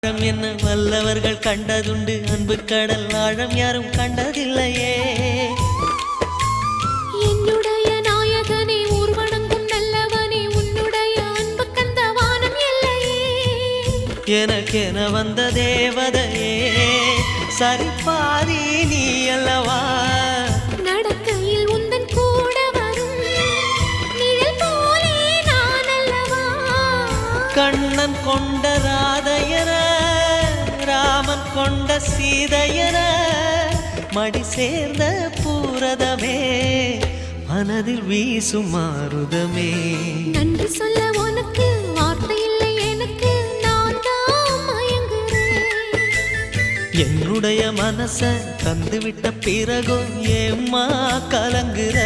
ஆழம் என்ன வல்லவர்கள் கண்டதுண்டு, அன்பு கடல் ஆழம் யாரும் கண்டதில்லையே. என்னுடைய நாயகனே ஊர்வணங்கும் நல்லவனே, உன்னுடைய அன்பு கந்த வானம் எல்லையே. எனக்கென வந்த தேவதையே சரிபாதி நீ அல்லவா. நடக்கையில் உந்தன் கூட வரும் நிழல் போலே நான் அல்லவா. கண்ணன் கொண்ட ராதையர ராமன் கொண்ட சீதையர மடி சேர்ந்த பூரதமே மனதில் வீசும் மாருதமே. நன்றி சொல்ல உனக்கு வார்த்தை இல்லை எனக்கு, நான் தான் மயங்குறேன். என்னுடைய மனச தந்துவிட்ட பிறகும் ஏம்மா கலங்குற.